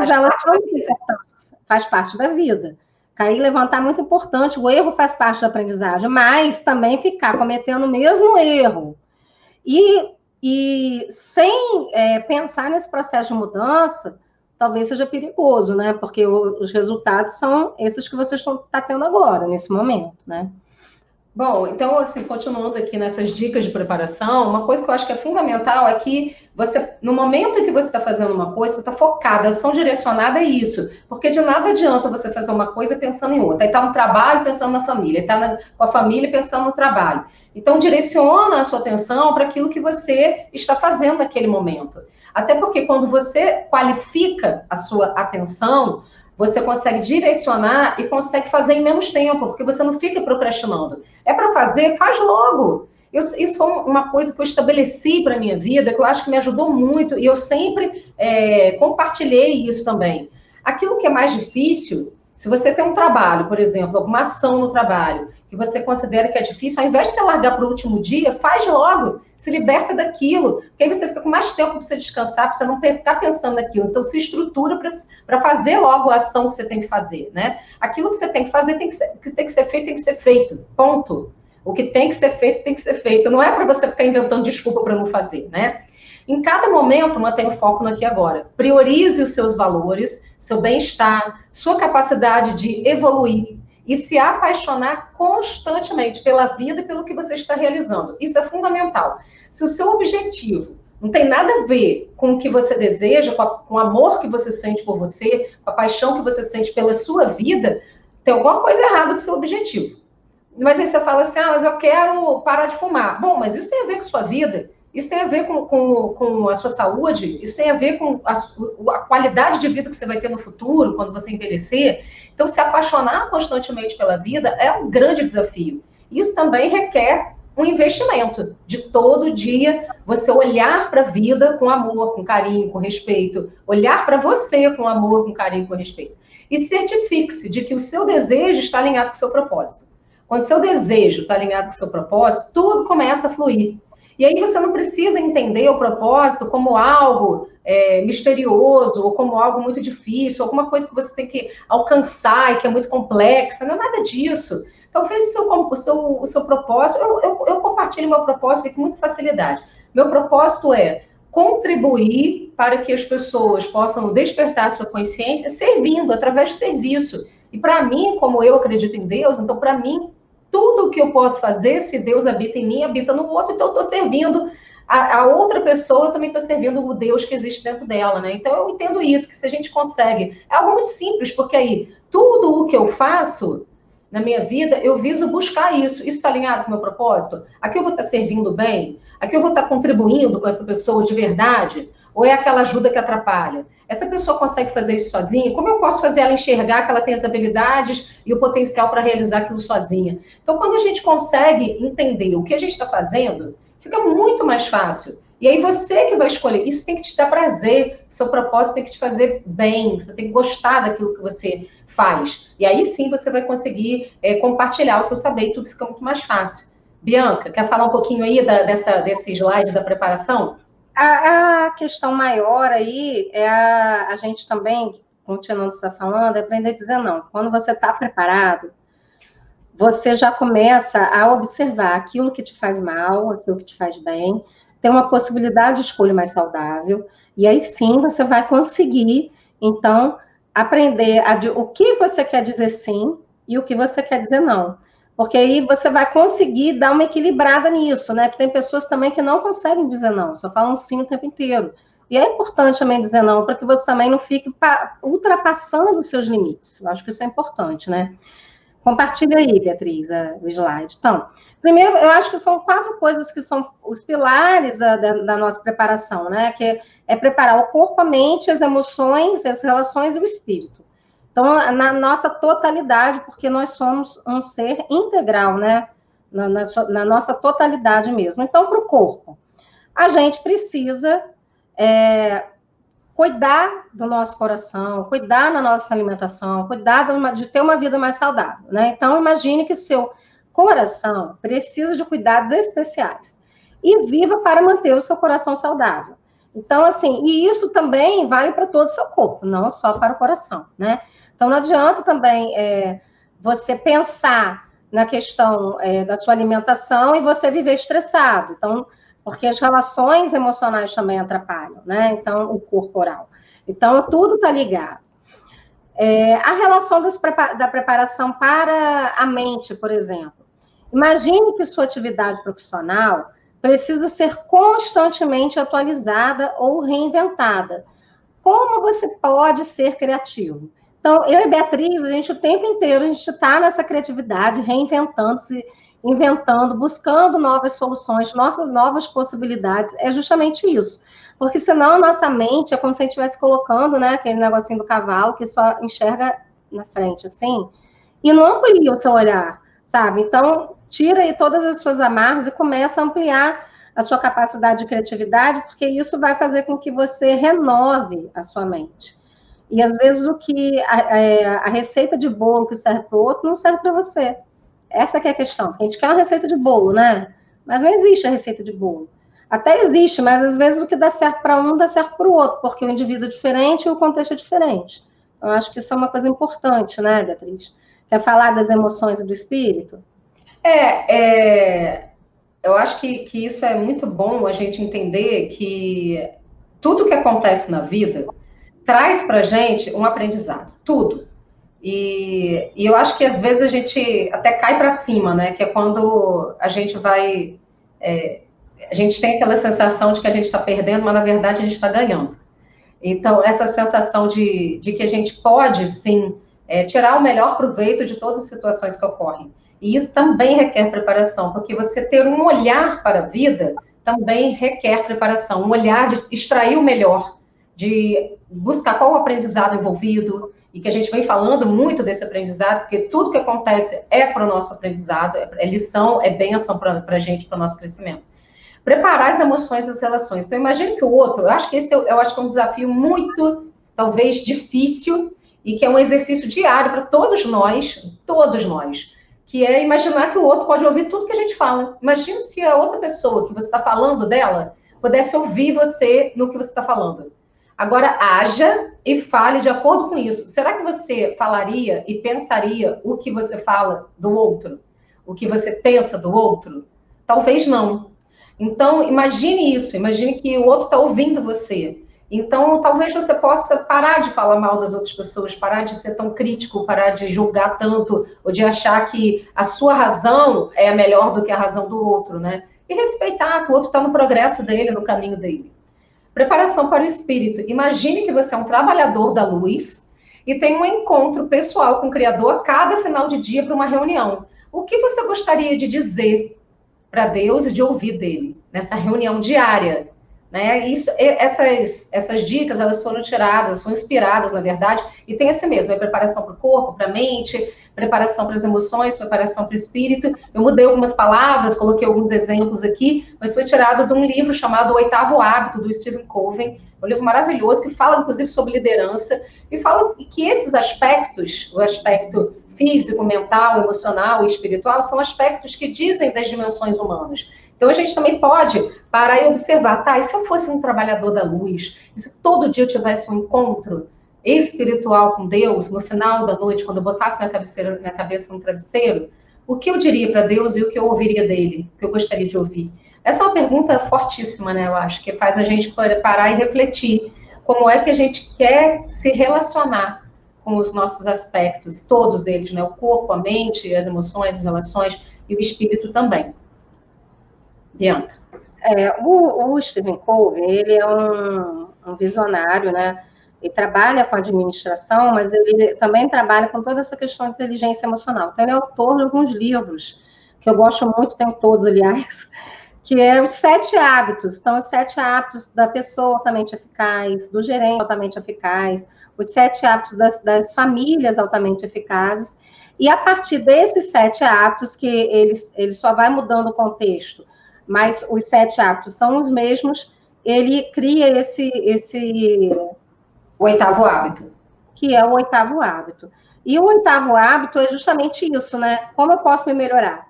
elas são muito importantes, faz parte da vida. Cair e levantar é muito importante, o erro faz parte da aprendizagem, mas também ficar cometendo o mesmo erro e sem pensar nesse processo de mudança, talvez seja perigoso, né? Porque os resultados são esses que vocês estão tendo agora, nesse momento, né? Bom, então, assim, continuando aqui nessas dicas de preparação, uma coisa que eu acho que é fundamental é que você, no momento em que você está fazendo uma coisa, você está focada, ação direcionada é isso. Porque de nada adianta você fazer uma coisa pensando em outra. Aí está no trabalho pensando na família, está com a família pensando no trabalho. Então, direciona a sua atenção para aquilo que você está fazendo naquele momento. Até porque quando você qualifica a sua atenção, você consegue direcionar e consegue fazer em menos tempo, porque você não fica procrastinando. É para fazer, faz logo. Isso foi uma coisa que eu estabeleci para a minha vida, que eu acho que me ajudou muito, e eu sempre compartilhei isso também. Aquilo que é mais difícil, se você tem um trabalho, por exemplo, alguma ação no trabalho, que você considera que é difícil, ao invés de você largar para o último dia, faz logo, se liberta daquilo, porque aí você fica com mais tempo para você descansar, para você não ficar pensando naquilo. Então, se estrutura para fazer logo a ação que você tem que fazer, né? Aquilo que você tem que fazer, tem que ser feito, tem que ser feito, ponto. O que tem que ser feito, tem que ser feito. Não é para você ficar inventando desculpa para não fazer, né? Em cada momento, mantenha o foco no aqui e agora. Priorize os seus valores, seu bem-estar, sua capacidade de evoluir e se apaixonar constantemente pela vida e pelo que você está realizando. Isso é fundamental. Se o seu objetivo não tem nada a ver com o que você deseja, com o amor que você sente por você, com a paixão que você sente pela sua vida, tem alguma coisa errada com o seu objetivo. Mas aí você fala assim, mas eu quero parar de fumar. Bom, mas isso tem a ver com a sua vida. Isso tem a ver com a sua saúde, isso tem a ver com a qualidade de vida que você vai ter no futuro, quando você envelhecer. Então, se apaixonar constantemente pela vida é um grande desafio. Isso também requer um investimento de todo dia você olhar para a vida com amor, com carinho, com respeito, olhar para você com amor, com carinho, com respeito. E certifique-se de que o seu desejo está alinhado com o seu propósito. Quando o seu desejo está alinhado com o seu propósito, tudo começa a fluir. E aí você não precisa entender o propósito como algo misterioso, ou como algo muito difícil, alguma coisa que você tem que alcançar e que é muito complexa, não é nada disso. Talvez o seu propósito, eu compartilho meu propósito aqui com muita facilidade. Meu propósito é contribuir para que as pessoas possam despertar sua consciência servindo, através do serviço. E para mim, como eu acredito em Deus, então para mim, tudo o que eu posso fazer, se Deus habita em mim, habita no outro, então eu estou servindo a outra pessoa, eu também estou servindo o Deus que existe dentro dela, né? Então eu entendo isso, que se a gente consegue, é algo muito simples, porque aí, tudo o que eu faço na minha vida, eu viso buscar isso. Isso está alinhado com o meu propósito? Aqui eu vou estar servindo bem? Aqui eu vou estar contribuindo com essa pessoa de verdade? Ou é aquela ajuda que atrapalha? Essa pessoa consegue fazer isso sozinha? Como eu posso fazer ela enxergar que ela tem as habilidades e o potencial para realizar aquilo sozinha? Então, quando a gente consegue entender o que a gente está fazendo, fica muito mais fácil. E aí você que vai escolher. Isso tem que te dar prazer. Seu propósito tem que te fazer bem. Você tem que gostar daquilo que você faz. E aí sim você vai conseguir compartilhar o seu saber e tudo fica muito mais fácil. Bianca, quer falar um pouquinho aí desse slide da preparação? A questão maior aí é a gente também, continuando você falando, é aprender a dizer não. Quando você está preparado, você já começa a observar aquilo que te faz mal, aquilo que te faz bem, tem uma possibilidade de escolha mais saudável, e aí sim você vai conseguir, então, aprender o que você quer dizer sim e o que você quer dizer não. Porque aí você vai conseguir dar uma equilibrada nisso, né? Porque tem pessoas também que não conseguem dizer não, só falam sim o tempo inteiro. E é importante também dizer não, para que você também não fique ultrapassando os seus limites. Eu acho que isso é importante, né? Compartilha aí, Beatriz, o slide. Então, primeiro, eu acho que são 4 coisas que são os pilares da nossa preparação, né? Que é preparar o corpo, a mente, as emoções, as relações e o espírito. Então, na nossa totalidade, porque nós somos um ser integral, né? Na nossa totalidade mesmo. Então, para o corpo, a gente precisa cuidar do nosso coração, cuidar da nossa alimentação, cuidar de ter uma vida mais saudável, né? Então, imagine que seu coração precisa de cuidados especiais e viva para manter o seu coração saudável. Então, assim, e isso também vale para todo o seu corpo, não só para o coração, né? Então, não adianta também você pensar na questão da sua alimentação e você viver estressado. Então, porque as relações emocionais também atrapalham, né? Então, o corporal. Então, tudo está ligado. A relação da preparação para a mente, por exemplo. Imagine que sua atividade profissional precisa ser constantemente atualizada ou reinventada. Como você pode ser criativo? Então, eu e Beatriz, a gente o tempo inteiro, a gente está nessa criatividade, reinventando-se, inventando, buscando novas soluções, novas possibilidades. É justamente isso. Porque senão a nossa mente é como se a gente estivesse colocando, né, aquele negocinho do cavalo que só enxerga na frente, assim, e não amplia o seu olhar, sabe? Então, tira aí todas as suas amarras e começa a ampliar a sua capacidade de criatividade, porque isso vai fazer com que você renove a sua mente. E às vezes a receita de bolo que serve para o outro não serve para você. Essa que é a questão. A gente quer uma receita de bolo, né? Mas não existe a receita de bolo. Até existe, mas às vezes o que dá certo para um dá certo para o outro, porque o indivíduo é diferente e o contexto é diferente. Eu acho que isso é uma coisa importante, né, Beatriz? Quer falar das emoções e do espírito? Eu acho que isso é muito bom a gente entender que tudo que acontece na vida traz para a gente um aprendizado, tudo. E eu acho que às vezes a gente até cai para cima, né? Que é quando a gente vai. A gente tem aquela sensação de que a gente está perdendo, mas na verdade a gente está ganhando. Então, essa sensação de que a gente pode, sim, tirar o melhor proveito de todas as situações que ocorrem. E isso também requer preparação, porque você ter um olhar para a vida também requer preparação, um olhar de extrair o melhor, de buscar qual o aprendizado envolvido, e que a gente vem falando muito desse aprendizado, porque tudo que acontece é para o nosso aprendizado, é lição, é bênção para a gente, para o nosso crescimento. Preparar as emoções e as relações. Então, imagine que o outro, eu acho que esse eu acho que é um desafio muito, talvez, difícil, e que é um exercício diário para todos nós, que é imaginar que o outro pode ouvir tudo que a gente fala. Imagine se a outra pessoa que você está falando dela pudesse ouvir você no que você está falando. Agora, haja e fale de acordo com isso. Será que você falaria e pensaria o que você fala do outro? O que você pensa do outro? Talvez não. Então, imagine isso. Imagine que o outro está ouvindo você. Então, talvez você possa parar de falar mal das outras pessoas, parar de ser tão crítico, parar de julgar tanto, ou de achar que a sua razão é melhor do que a razão do outro, né? E respeitar que o outro está no progresso dele, no caminho dele. Preparação para o espírito. Imagine que você é um trabalhador da luz e tem um encontro pessoal com o Criador a cada final de dia para uma reunião. O que você gostaria de dizer para Deus e de ouvir dele nessa reunião diária? Né? Essas dicas, elas foram tiradas, foram inspiradas, na verdade, e tem esse mesmo, preparação para o corpo, para a mente, preparação para as emoções, preparação para o espírito. Eu mudei algumas palavras, coloquei alguns exemplos aqui, mas foi tirado de um livro chamado O Oitavo Hábito, do Stephen Covey, um livro maravilhoso, que fala, inclusive, sobre liderança, e fala que esses aspectos, o aspecto físico, mental, emocional e espiritual, são aspectos que dizem das dimensões humanas. Então, a gente também pode parar e observar, tá, e se eu fosse um trabalhador da luz, e se todo dia eu tivesse um encontro espiritual com Deus, no final da noite, quando eu botasse minha cabeça no travesseiro, o que eu diria para Deus e o que eu ouviria dele, o que eu gostaria de ouvir? Essa é uma pergunta fortíssima, né, eu acho, que faz a gente parar e refletir como é que a gente quer se relacionar com os nossos aspectos, todos eles, né, o corpo, a mente, as emoções, as relações e o espírito também. Bianca. O Stephen Covey, ele é um visionário, né? Ele trabalha com administração, mas ele também trabalha com toda essa questão de inteligência emocional. Então, ele é autor de alguns livros, que eu gosto muito, tenho todos, aliás, que é os 7 hábitos. Então, os 7 hábitos da pessoa altamente eficaz, do gerente altamente eficaz, os 7 hábitos das famílias altamente eficazes. E a partir desses 7 hábitos, que ele só vai mudando o contexto, mas os 7 hábitos são os mesmos, ele cria o oitavo hábito. Que é o oitavo hábito. E o oitavo hábito é justamente isso, né? Como eu posso me melhorar?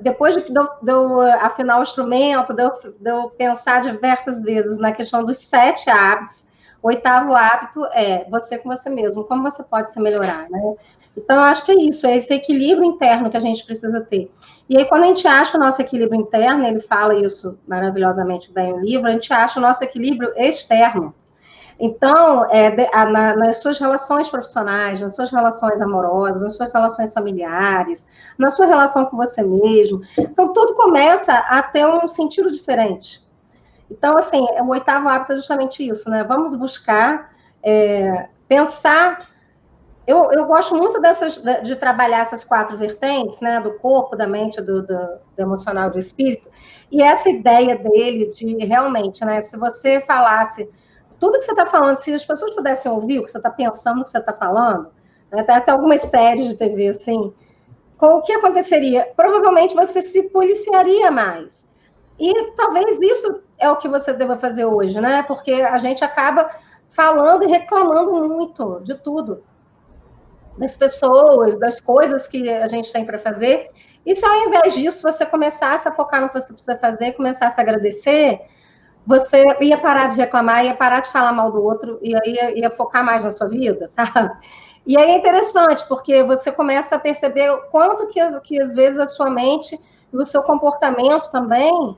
Depois de eu afinar o instrumento, de eu pensar diversas vezes na questão dos 7 hábitos, o oitavo hábito é você com você mesmo. Como você pode se melhorar, né? Então, eu acho que é isso, é esse equilíbrio interno que a gente precisa ter. E aí, quando a gente acha o nosso equilíbrio interno, ele fala isso maravilhosamente bem no livro, a gente acha o nosso equilíbrio externo. Então, nas suas relações profissionais, nas suas relações amorosas, nas suas relações familiares, na sua relação com você mesmo. Então, tudo começa a ter um sentido diferente. Então, assim, o oitavo hábito é justamente isso, né? Vamos buscar pensar. Eu gosto muito de trabalhar essas 4 vertentes, né? Do corpo, da mente, do emocional e do espírito. E essa ideia dele de realmente, né? Se você falasse tudo que você está falando, se as pessoas pudessem ouvir o que você está pensando, o que você está falando, né? Tem até algumas séries de TV assim, com o que aconteceria? Provavelmente você se policiaria mais. E talvez isso é o que você deva fazer hoje, né? Porque a gente acaba falando e reclamando muito de tudo. Das pessoas, das coisas que a gente tem para fazer. E se ao invés disso você começasse a focar no que você precisa fazer, começasse a agradecer, você ia parar de reclamar, ia parar de falar mal do outro, e aí ia focar mais na sua vida, sabe? E aí é interessante, porque você começa a perceber o quanto que às vezes a sua mente e o seu comportamento também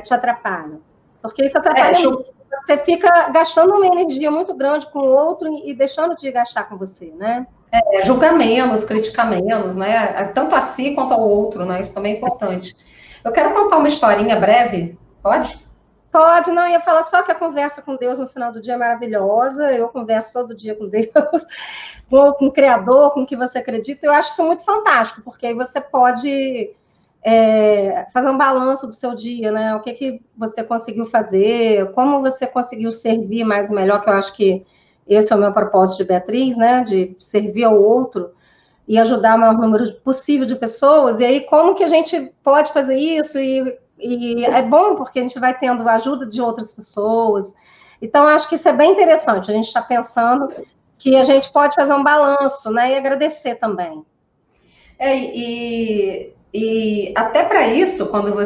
te atrapalham. Porque isso atrapalha muito. Você fica gastando uma energia muito grande com o outro e deixando de gastar com você, né? Julgar menos, criticar menos, né? Tanto a si quanto ao outro, né? Isso também é importante. Eu quero contar uma historinha breve, pode? Pode, não, eu ia falar só que a conversa com Deus no final do dia é maravilhosa, eu converso todo dia com Deus, com o Criador, com o que você acredita, eu acho isso muito fantástico, porque aí você pode fazer um balanço do seu dia, né, o que você conseguiu fazer, como você conseguiu servir mais e melhor, que eu acho que esse é o meu propósito de Beatriz, né, de servir ao outro e ajudar o maior número possível de pessoas. E aí, como que a gente pode fazer isso? E é bom porque a gente vai tendo a ajuda de outras pessoas. Então, acho que isso é bem interessante. A gente está pensando que a gente pode fazer um balanço, né, e agradecer também. E até para isso, quando a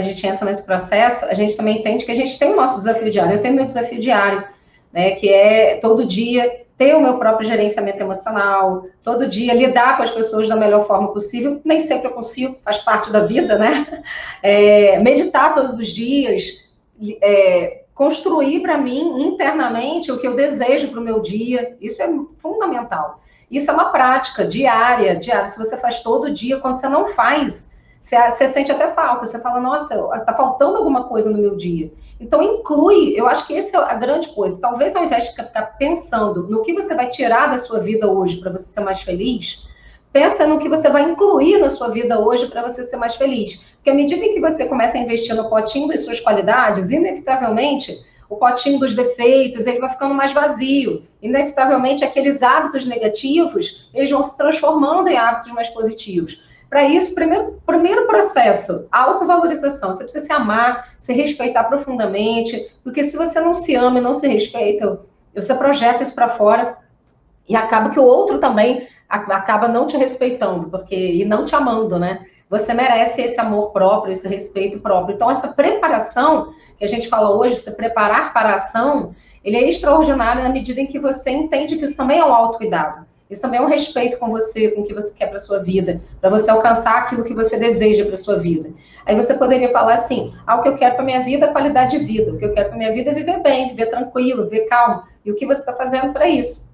gente entra nesse processo, a gente também entende que a gente tem o nosso desafio diário. Eu tenho meu desafio diário, né, que é todo dia ter o meu próprio gerenciamento emocional, todo dia lidar com as pessoas da melhor forma possível. Nem sempre eu consigo, faz parte da vida, né? Meditar todos os dias, construir para mim internamente o que eu desejo para o meu dia. Isso é fundamental. Isso é uma prática diária. Se você faz todo dia, quando você não faz, você sente até falta. Você fala, nossa, tá faltando alguma coisa no meu dia. Então, inclui. Eu acho que essa é a grande coisa. Talvez, ao invés de ficar pensando no que você vai tirar da sua vida hoje para você ser mais feliz, pensa no que você vai incluir na sua vida hoje para você ser mais feliz. Porque à medida que você começa a investir no potinho das suas qualidades, inevitavelmente, o potinho dos defeitos, ele vai ficando mais vazio. Inevitavelmente, aqueles hábitos negativos, eles vão se transformando em hábitos mais positivos. Para isso, primeiro processo, autovalorização. Você precisa se amar, se respeitar profundamente, porque se você não se ama e não se respeita, você projeta isso para fora e acaba que o outro também acaba não te respeitando e não te amando, né? Você merece esse amor próprio, esse respeito próprio. Então, essa preparação que a gente fala hoje, se preparar para a ação, ele é extraordinário na medida em que você entende que isso também é um autocuidado. Isso também é um respeito com você, com o que você quer para a sua vida, para você alcançar aquilo que você deseja para a sua vida. Aí você poderia falar assim, o que eu quero para a minha vida é qualidade de vida, o que eu quero para a minha vida é viver bem, viver tranquilo, viver calmo. E o que você está fazendo para isso?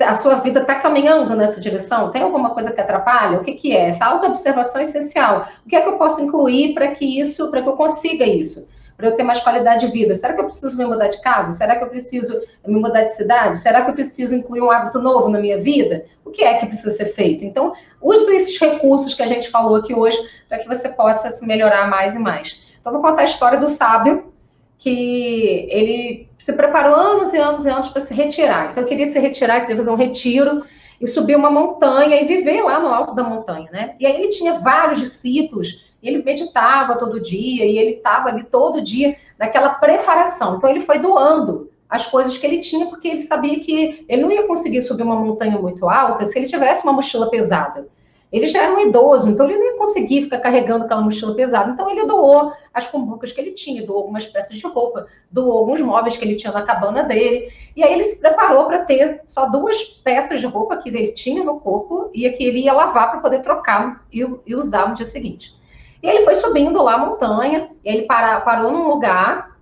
A sua vida está caminhando nessa direção? Tem alguma coisa que atrapalha? O que é? Essa autoobservação é essencial. O que é que eu posso incluir para que eu consiga isso? Para eu ter mais qualidade de vida? Será que eu preciso me mudar de casa? Será que eu preciso me mudar de cidade? Será que eu preciso incluir um hábito novo na minha vida? O que é que precisa ser feito? Então, use esses recursos que a gente falou aqui hoje para que você possa se melhorar mais e mais. Então, vou contar a história do sábio, que ele se preparou anos e anos e anos para se retirar. Então, eu queria se retirar, queria fazer um retiro e subir uma montanha e viver lá no alto da montanha, né? E aí ele tinha vários discípulos, e ele meditava todo dia, e ele estava ali todo dia naquela preparação. Então, ele foi doando as coisas que ele tinha, porque ele sabia que ele não ia conseguir subir uma montanha muito alta se ele tivesse uma mochila pesada. Ele já era um idoso, então ele não ia conseguir ficar carregando aquela mochila pesada. Então ele doou as cumbucas que ele tinha, doou algumas peças de roupa, doou alguns móveis que ele tinha na cabana dele. E aí ele se preparou para ter só 2 peças de roupa que ele tinha no corpo e que ele ia lavar para poder trocar e usar no dia seguinte. E ele foi subindo lá a montanha, e ele parou num lugar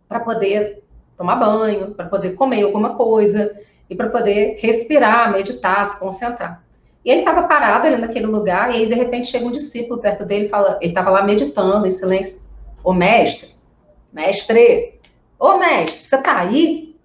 para poder tomar banho, para poder comer alguma coisa e para poder respirar, meditar, se concentrar. E ele estava parado ali naquele lugar, e aí, de repente, chega um discípulo perto dele e fala, ele estava lá meditando em silêncio. Ô mestre, ô mestre, você tá aí?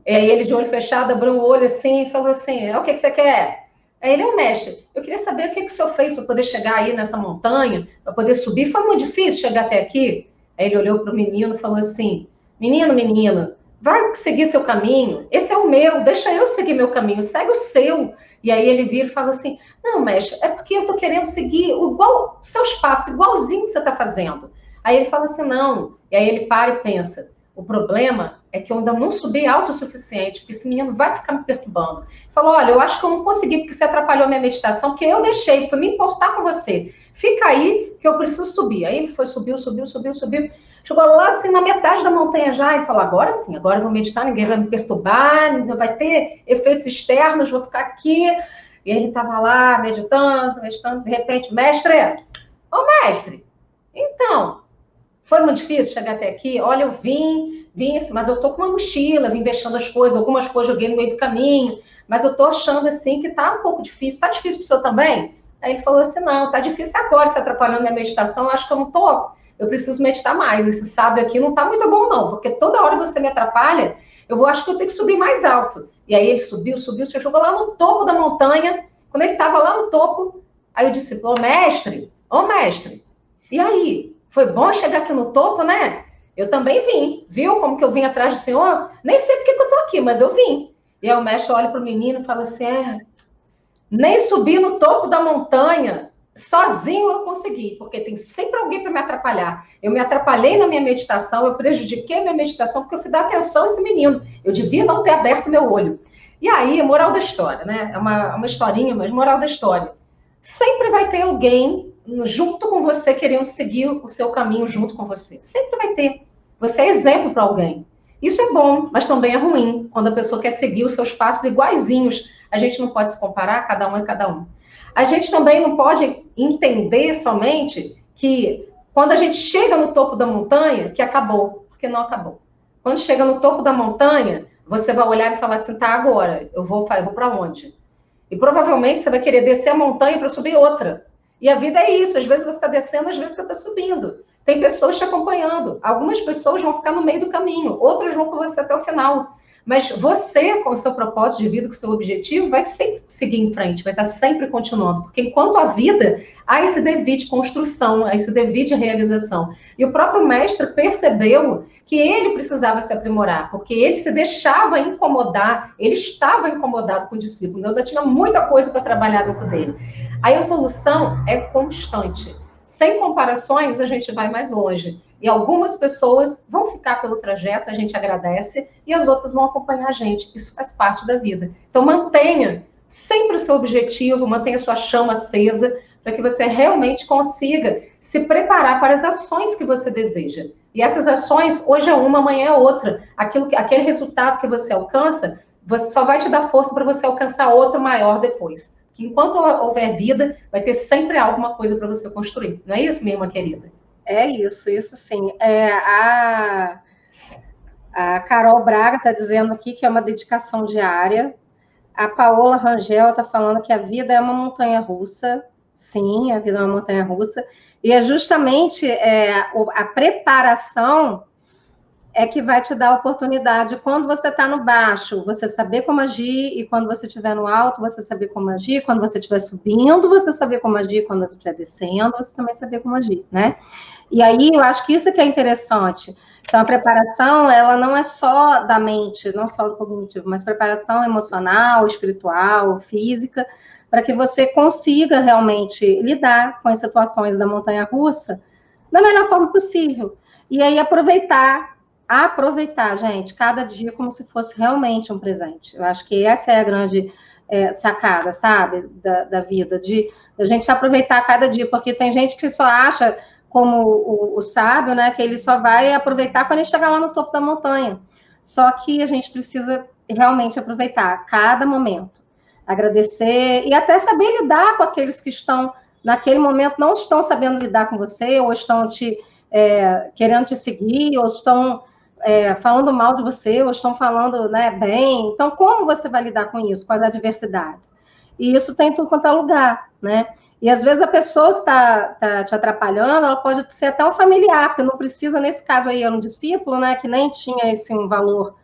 E aí ele de olho fechado, abriu o olho assim e falou assim, o que você quer? Aí ele, mestre, eu queria saber o que o senhor fez para poder chegar aí nessa montanha, para poder subir. Foi muito difícil chegar até aqui? Aí ele olhou para o menino e falou assim, menino, vai seguir seu caminho, esse é o meu, deixa eu seguir meu caminho, segue o seu. E aí ele vira e fala assim, não, mestre, é porque eu tô querendo seguir igual seus passos, igualzinho você tá fazendo. Aí ele fala assim, não. E aí ele para e pensa, o problema é que eu ainda não subi alto o suficiente, porque esse menino vai ficar me perturbando. Ele falou, olha, eu acho que eu não consegui, porque você atrapalhou a minha meditação, porque eu deixei, foi me importar com você. Fica aí, que eu preciso subir. Aí ele foi, subiu. Chegou lá, assim, na metade da montanha já, e falou, agora sim, agora eu vou meditar, ninguém vai me perturbar, não vai ter efeitos externos, vou ficar aqui. E ele estava lá, meditando, de repente, mestre, então, foi muito difícil chegar até aqui? Olha, eu vim, assim, mas eu tô com uma mochila, vim deixando as coisas, algumas coisas joguei no meio do caminho, mas eu tô achando, assim, que tá um pouco difícil. Tá difícil pro senhor também? Aí ele falou assim, não, tá difícil agora, se atrapalhando minha meditação, acho que eu preciso meditar mais. Esse sábio aqui não tá muito bom, não, porque toda hora você me atrapalha, acho que eu tenho que subir mais alto. E aí ele subiu, se jogou lá no topo da montanha. Quando ele estava lá no topo, aí eu disse, ô mestre, e aí? Foi bom chegar aqui no topo, né? Eu também vim. Viu como que eu vim atrás do senhor? Nem sei porque que eu tô aqui, mas eu vim. E aí o mestre olha para o menino e fala assim, nem subir no topo da montanha sozinho eu consegui, porque tem sempre alguém para me atrapalhar. Eu me atrapalhei na minha meditação, eu prejudiquei a minha meditação porque eu fui dar atenção a esse menino. Eu devia não ter aberto meu olho. E aí, moral da história, né? É uma historinha, mas moral da história. Sempre vai ter alguém junto com você querendo seguir o seu caminho junto com você. Sempre vai ter. Você é exemplo para alguém. Isso é bom, mas também é ruim, quando a pessoa quer seguir os seus passos iguaizinhos. A gente não pode se comparar, cada um é cada um. A gente também não pode entender somente que quando a gente chega no topo da montanha, que acabou, porque não acabou. Quando chega no topo da montanha, você vai olhar e falar assim, tá, agora, eu vou para onde? E provavelmente você vai querer descer a montanha para subir outra. E a vida é isso, às vezes você está descendo, às vezes você está subindo. Tem pessoas te acompanhando. Algumas pessoas vão ficar no meio do caminho, outras vão com você até o final. Mas você, com o seu propósito de vida, com o seu objetivo, vai sempre seguir em frente, vai estar sempre continuando. Porque enquanto a vida, há esse dever de construção, há esse dever de realização. E o próprio mestre percebeu que ele precisava se aprimorar, porque ele se deixava incomodar, ele estava incomodado com o discípulo, então ainda tinha muita coisa para trabalhar dentro dele. A evolução é constante. Sem comparações, a gente vai mais longe. E algumas pessoas vão ficar pelo trajeto, a gente agradece, e as outras vão acompanhar a gente. Isso faz parte da vida. Então, mantenha sempre o seu objetivo, mantenha a sua chama acesa, para que você realmente consiga se preparar para as ações que você deseja. E essas ações, hoje é uma, amanhã é outra. Aquele resultado que você alcança, você só vai te dar força para você alcançar outro maior depois. Que enquanto houver vida, vai ter sempre alguma coisa para você construir. Não é isso, minha irmã querida? É isso sim. A Carol Braga está dizendo aqui que é uma dedicação diária. A Paola Rangel está falando que a vida é uma montanha-russa. Sim, a vida é uma montanha-russa. E é justamente a preparação é que vai te dar a oportunidade, quando você está no baixo, você saber como agir, e quando você estiver no alto, você saber como agir, quando você estiver subindo, você saber como agir, quando você estiver descendo, você também saber como agir, né? E aí, eu acho que isso que é interessante. Então, a preparação, ela não é só da mente, não só do cognitivo, mas preparação emocional, espiritual, física, para que você consiga realmente lidar com as situações da montanha-russa da melhor forma possível. E aí, aproveitar, gente, cada dia como se fosse realmente um presente. Eu acho que essa é a grande sacada, sabe, da vida, de a gente aproveitar cada dia, porque tem gente que só acha, como o sábio, né, que ele só vai aproveitar quando ele chegar lá no topo da montanha. Só que a gente precisa realmente aproveitar cada momento, agradecer e até saber lidar com aqueles que estão, naquele momento, não estão sabendo lidar com você, ou estão querendo te seguir, ou estão falando mal de você, ou estão falando, né, bem. Então, como você vai lidar com isso, com as adversidades? E isso tem em tudo quanto é lugar, né? E às vezes a pessoa que está te atrapalhando, ela pode ser até um familiar, porque não precisa, nesse caso aí, era um discípulo, né, que nem tinha um valor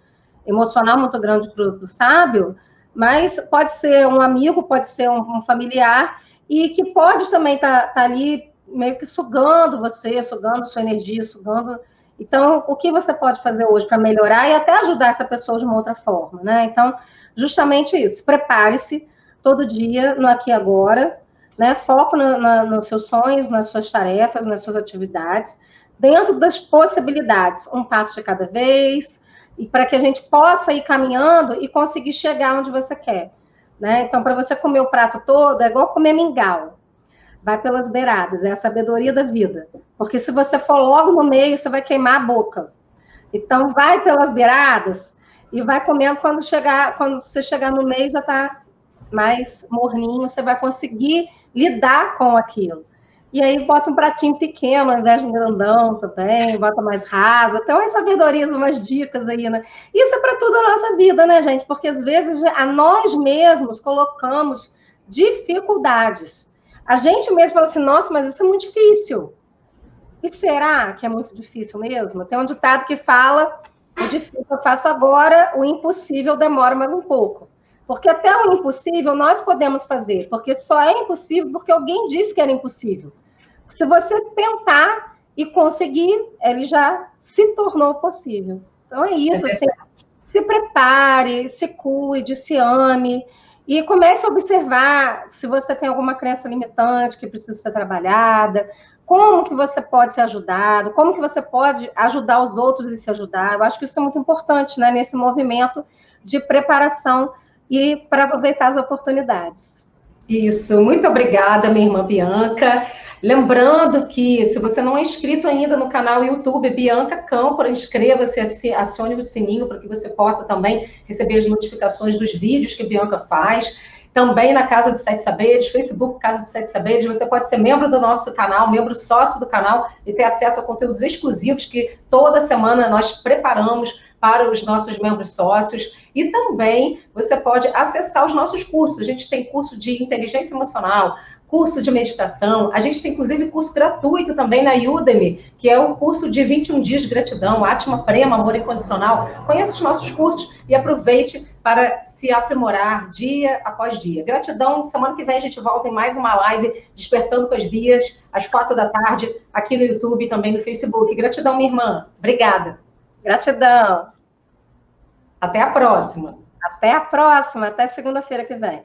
emocional muito grande para o sábio, mas pode ser um amigo, pode ser um familiar, e que pode também estar ali meio que sugando você, sugando sua energia, sugando. Então, o que você pode fazer hoje para melhorar e até ajudar essa pessoa de uma outra forma, né? Então, justamente isso, prepare-se todo dia, no aqui e agora, né? Foco nos seus sonhos, nas suas tarefas, nas suas atividades, dentro das possibilidades, um passo de cada vez, e para que a gente possa ir caminhando e conseguir chegar onde você quer, né? Então, para você comer o prato todo, é igual comer mingau. Vai pelas beiradas, é a sabedoria da vida. Porque se você for logo no meio, você vai queimar a boca. Então, vai pelas beiradas e vai comendo quando você chegar no meio, já está mais morninho, você vai conseguir lidar com aquilo. E aí, bota um pratinho pequeno, ao invés de um grandão também, bota mais raso. Então, umas sabedorias, umas dicas aí, né? Isso é para tudo a nossa vida, né, gente? Porque, às vezes, a nós mesmos colocamos dificuldades. A gente mesmo fala assim, nossa, mas isso é muito difícil. E será que é muito difícil mesmo? Tem um ditado que fala, o difícil eu faço agora, o impossível demora mais um pouco. Porque até o impossível nós podemos fazer, porque só é impossível porque alguém disse que era impossível. Se você tentar e conseguir, ele já se tornou possível. Então é isso, assim, se prepare, se cuide, se ame, e comece a observar se você tem alguma crença limitante que precisa ser trabalhada, como que você pode ser ajudado, como que você pode ajudar os outros e se ajudar. Eu acho que isso é muito importante, né, nesse movimento de preparação e para aproveitar as oportunidades. Isso, muito obrigada, minha irmã Bianca. Lembrando que, se você não é inscrito ainda no canal YouTube Bianca Câmpora, inscreva-se, acione o sininho para que você possa também receber as notificações dos vídeos que Bianca faz. Também na Casa dos Sete Saberes, Facebook Casa dos Sete Saberes, você pode ser membro do nosso canal, membro sócio do canal e ter acesso a conteúdos exclusivos que toda semana nós preparamos para os nossos membros sócios. E também você pode acessar os nossos cursos. A gente tem curso de inteligência emocional, curso de meditação, a gente tem inclusive curso gratuito também na Udemy, que é o curso de 21 dias de gratidão, Atma Prema, Amor Incondicional. Conheça os nossos cursos e aproveite para se aprimorar dia após dia. Gratidão, semana que vem a gente volta em mais uma live Despertando com as Bias, às 4 da tarde, aqui no YouTube e também no Facebook. Gratidão, minha irmã. Obrigada. Gratidão. Até a próxima. Até a próxima, até segunda-feira que vem.